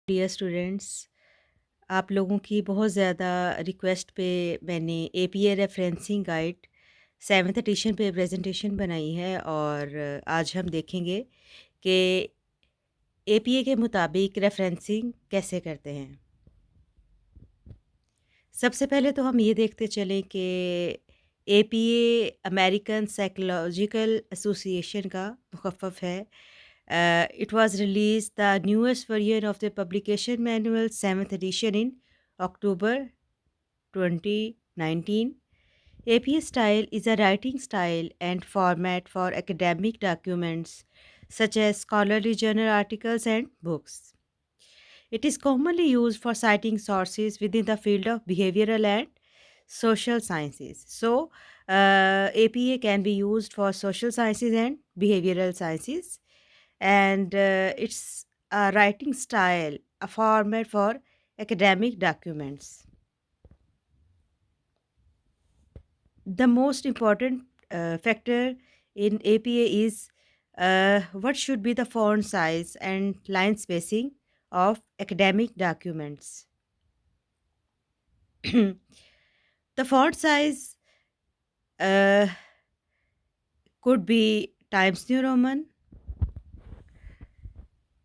Dear students, आप लोगों की बहुत ज़्यादा रिक्वेस्ट पे मैंने APA referencing guide 7th edition पे प्रेजेंटेशन बनाई है और आज हम देखेंगे कि एपीए के मुताबिक रेफरेंसिंग कैसे करते हैं। सबसे पहले तो हम ये देखते चलें कि एपीए अमेरिकन साइकोलॉजिकल एसोसिएशन का मुखफ़्फ़ है। It was release the newest version of the publication manual 7th edition in October 2019. APA style is a writing style and format for academic documents such as scholarly journal articles and books. It is commonly used for citing sources within the field of behavioral and social sciences. So, APA can be used for social sciences and behavioral sciences, and it's a writing style, a format for academic documents. The most important factor in APA is what should be the font size and line spacing of academic documents. The font size uh, could be Times New Roman.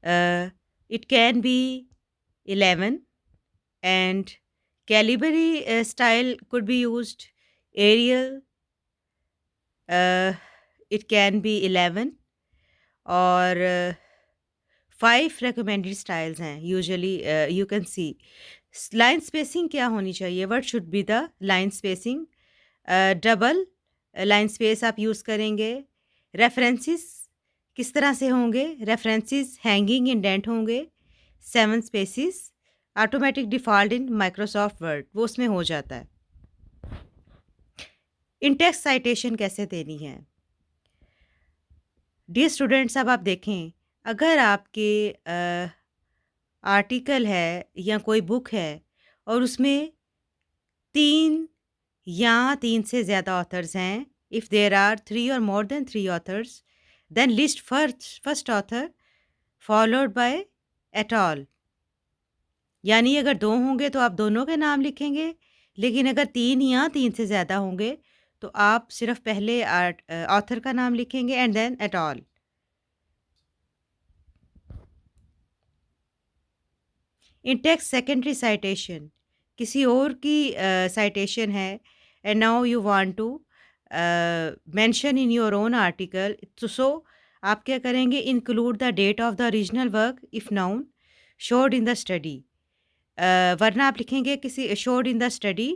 Uh, it can be 11, and Calibri style could be used. Arial, uh, it can be 11, or 5 recommended styles हैं usually. You can see line spacing क्या होनी चाहिए, what should be the line spacing. Double line space आप use करेंगे। References किस तरह से होंगे, रेफरेंसेस हैंगिंग इंडेंट होंगे। 7 spaces automatic default in Microsoft Word वो उसमें हो जाता है। इन टेक्स्ट साइटेशन कैसे देनी है? डियर स्टूडेंट्स, अब आप देखें, अगर आपके आर्टिकल है या कोई बुक है और उसमें 3 या 3 से ज़्यादा ऑथर्स हैं, इफ़ देयर आर 3 और more than 3 authors, then list first author followed by et al. यानी अगर 2 होंगे तो आप दोनों के नाम लिखेंगे, लेकिन अगर 3 या 3 से ज़्यादा होंगे तो आप सिर्फ़ पहले ऑथर का नाम लिखेंगे and then et al. In text secondary citation, किसी और की साइटेशन है and now you want to mention in your own article, तो सो आप क्या करेंगे, include the date of the original work if known showed in the study. वरना आप लिखेंगे किसी showed in the study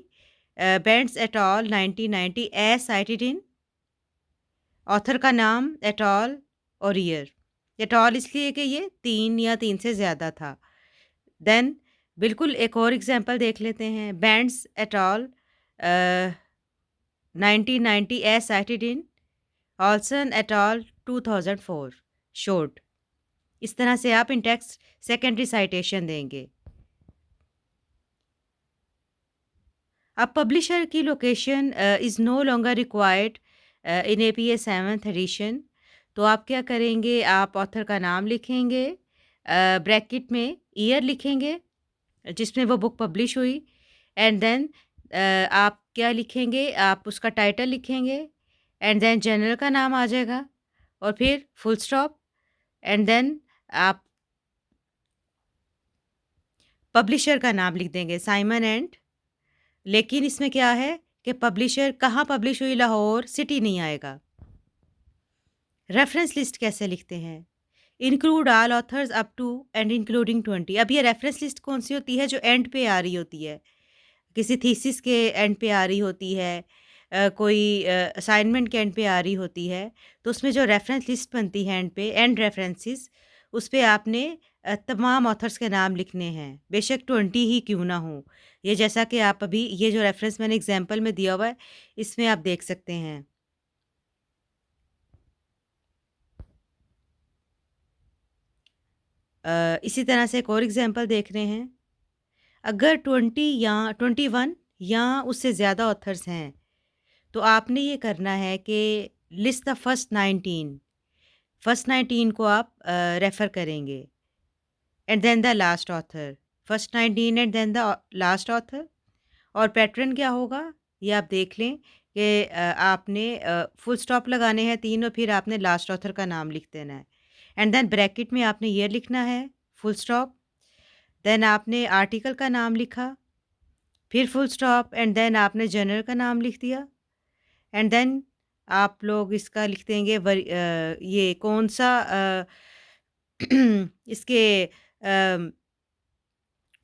Bents et al 1990 as cited in, author का नाम एट ऑल और ईयर। एट ऑल इसलिए कि ये 3 या 3 से ज़्यादा था। देन बिल्कुल एक और एग्जांपल देख लेते हैं, Bands et al 1990 as cited in, Olsen et al 2004 showed. इस तरह से आप इन टेक्स्ट सेकेंडरी साइटेशन देंगे। अब पब्लिशर की location is no longer required in APA 7th edition. तो आप क्या करेंगे, आप ऑथर का नाम लिखेंगे, ब्रैकेट में ईयर लिखेंगे जिसमें वो बुक पब्लिश हुई, एंड देन आप क्या लिखेंगे, आप उसका टाइटल लिखेंगे एंड देन जर्नल का नाम आ जाएगा और फिर फुल स्टॉप, एंड देन आप पब्लिशर का नाम लिख देंगे, साइमन एंड। लेकिन इसमें क्या है कि पब्लिशर कहाँ पब्लिश हुई, लाहौर, सिटी नहीं आएगा। रेफरेंस लिस्ट कैसे लिखते हैं, include all authors up to and including 20। अब ये रेफरेंस लिस्ट कौन सी होती है, जो एंड पे आ रही होती है, किसी थीसिस के एंड पे आ रही होती है, कोई असाइनमेंट के एंड पे आ रही होती है, तो उसमें जो रेफरेंस लिस्ट बनती है एंड पे, एंड रेफरेंसेस, उस पे आपने तमाम ऑथर्स के नाम लिखने हैं, बेशक 20 ही क्यों ना हो। ये जैसा कि आप अभी ये जो रेफरेंस मैंने एग्जांपल में दिया हुआ है, इसमें आप देख सकते हैं। इसी तरह से एक और एग्जांपल देख रहे हैं, अगर 20 या 21 या उससे ज़्यादा ऑथर्स हैं, तो आपने ये करना है कि लिस्ट द फर्स्ट 19, फर्स्ट 19 को आप रेफ़र करेंगे। And then the last author, first 19 and then the last author. और पैटर्न क्या होगा, ये आप देख लें कि आपने फुल स्टॉप लगाने हैं 3 और फिर आपने लास्ट ऑथर का नाम लिख देना है। एंड देन ब्रैकेट में आपने ईयर लिखना है, फुल स्टॉप, देन आपने आर्टिकल का नाम लिखा, फिर फुल स्टॉप एंड देन आपने जर्नल का नाम लिख दिया। एंड देन आप लोग इसका लिख देंगे ये कौन-सा इसके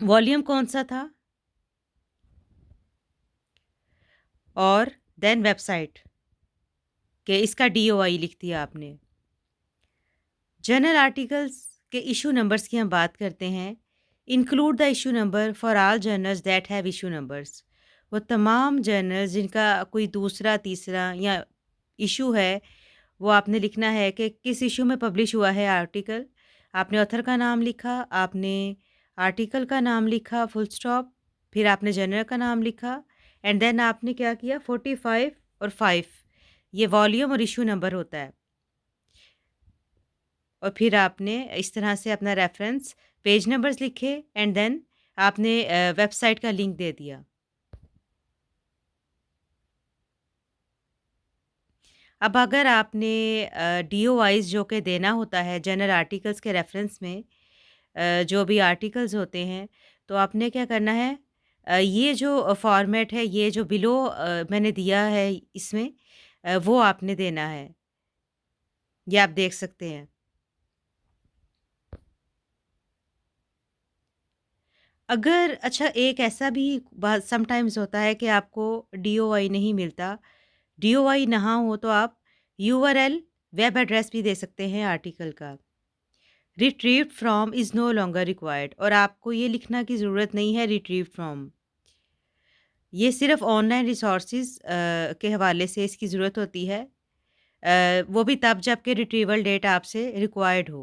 वॉल्यूम कौन-सा था और देन वेबसाइट कि इसका डीओआई लिख दिया आपने। जर्नल आर्टिकल्स के इश्यू नंबर्स की हम बात करते हैं। Include the issue number for all journals that have issue numbers. वो तमाम जर्नल्स जिनका कोई दूसरा, तीसरा या इश्यू है, वो आपने लिखना है कि किस इश्यू में पब्लिश हुआ है आर्टिकल। आपने ऑथर का नाम लिखा, आपने आर्टिकल का नाम लिखा, फुल स्टॉप, फिर आपने जर्नल का नाम लिखा एंड देन आपने क्या किया 45 और 5, ये वॉल्यूम और इश्यू नंबर होता है। और फिर आपने इस तरह से अपना रेफरेंस पेज नंबर्स लिखे एंड देन आपने वेबसाइट का लिंक दे दिया। अब अगर आपने डीओआईज़ जो कि देना होता है जर्नल आर्टिकल्स के रेफरेंस में, जो भी आर्टिकल्स होते हैं, तो आपने क्या करना है, ये जो फॉर्मेट है, ये जो बिलो मैंने दिया है इसमें, वो आपने देना है। ये आप देख सकते हैं। अगर अच्छा एक ऐसा भी बात समटाइम्स होता है कि आपको डीओआई नहीं मिलता, डीओआई ना हो तो आप यूआरएल वेब एड्रेस भी दे सकते हैं आर्टिकल का। Retrieved from is no longer required, और आपको ये लिखना की ज़रूरत नहीं है रिट्रीव्ड फ्रॉम। ये सिर्फ ऑनलाइन रिसोर्सेज के हवाले से इसकी ज़रूरत होती है, वो भी तब जबकि रिट्रीवल डेट आपसे रिक्वायर्ड हो।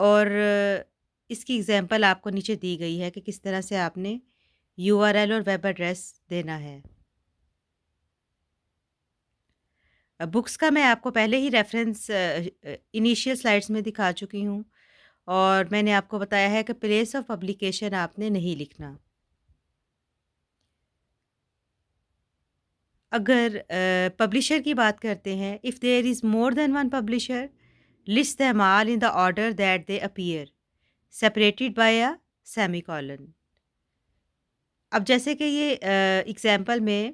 और इसकी एग्जांपल आपको नीचे दी गई है कि किस तरह से आपने यूआरएल और वेब एड्रेस देना है। बुक्स का मैं आपको पहले ही रेफरेंस इनिशियल स्लाइड्स में दिखा चुकी हूँ और मैंने आपको बताया है कि प्लेस ऑफ पब्लिकेशन आपने नहीं लिखना। अगर पब्लिशर की बात करते हैं, if there is more than one publisher, list them all in the order that they appear, separated by a semicolon. अब जैसे कि ये एग्जांपल में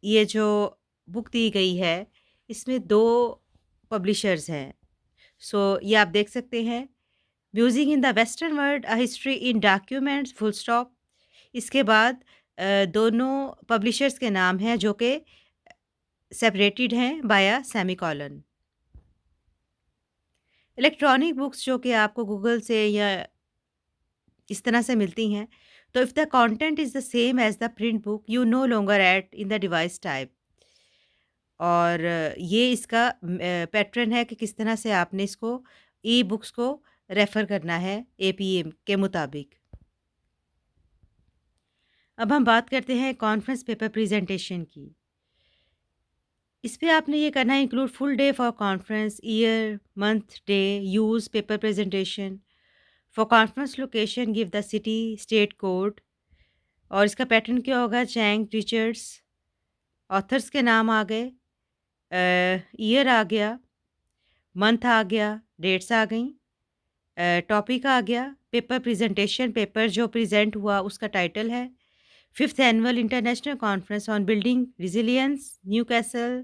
ये जो बुक दी गई है, इसमें 2 पब्लिशर्स हैं। सो ये आप देख सकते हैं, music in the western world, a history in documents, full stop. इसके बाद दोनों पब्लिशर्स के नाम हैं जो कि सेपरेटेड हैं by a semicolon. Electronic books जो कि आपको गूगल से या इस तरह से मिलती हैं, तो if the content is the same as the print book, you know longer add in the device type. और ये इसका पैटर्न है कि किस तरह से आपने इसको ई-बुक्स को रेफ़र करना है एपीएम के मुताबिक। अब हम बात करते हैं कॉन्फ्रेंस पेपर प्रेज़ेंटेशन की। इस पे आपने ये करना है, include full day for conference, year, month, day, use paper presentation. For conference location give the city, state code. और इसका पैटर्न क्या होगा, चैंग, रिचर्ड्स। ऑथर्स के नाम आ गए, ईयर आ गया, मंथ आ गया, डेट्स आ गईं, टॉपिक आ गया, पेपर प्रेजेंटेशन, पेपर जो प्रेजेंट हुआ उसका टाइटल है। Fifth annual international conference on building resilience, new castle,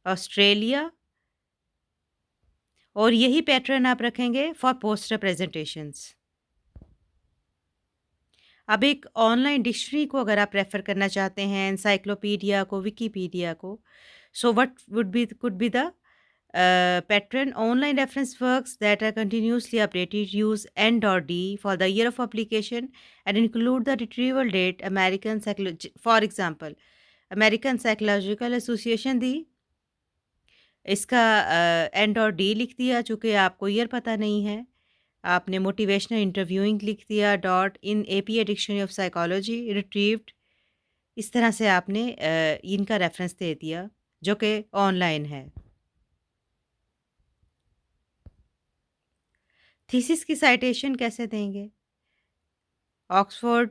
Australia. और यही पैटर्न आप रखेंगे फॉर पोस्टर प्रेजेंटेशंस। अब एक ऑनलाइन डिक्शनरी को अगर आप रेफर करना चाहते हैं, एनसाइक्लोपीडिया को, विकिपीडिया को, so what would be could be the pattern online reference works that are continuously updated, use n.d for the year of publication and include the retrieval date. For example, American Psychological Association दी, इसका n.d लिख दिया चूँकि आपको year पता नहीं है। आपने motivational interviewing लिख दिया, dot in APA dictionary of psychology retrieved. इस तरह से आपने इनका रेफरेंस दे दिया जो कि ऑनलाइन है। थीसिस की साइटेशन कैसे देंगे? ऑक्सफोर्ड,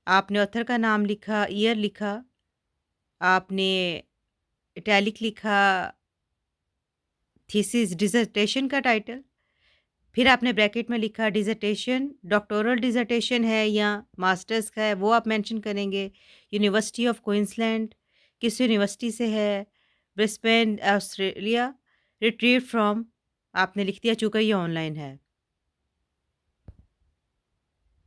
आपने ऑथर का नाम लिखा, ईयर लिखा, आपने इटैलिक लिखा, थीसिस डिसर्टेशन का टाइटल, फिर आपने ब्रैकेट में लिखा डिसर्टेशन, डॉक्टोरल डिसर्टेशन है या मास्टर्स का है, वो आप मेंशन करेंगे। यूनिवर्सिटी ऑफ क्वींसलैंड, किस यूनिवर्सिटी से है, ब्रिस्बेन, ऑस्ट्रेलिया, रिट्रीव फ्रॉम, आपने लिख दिया चूँकि ये ऑनलाइन है।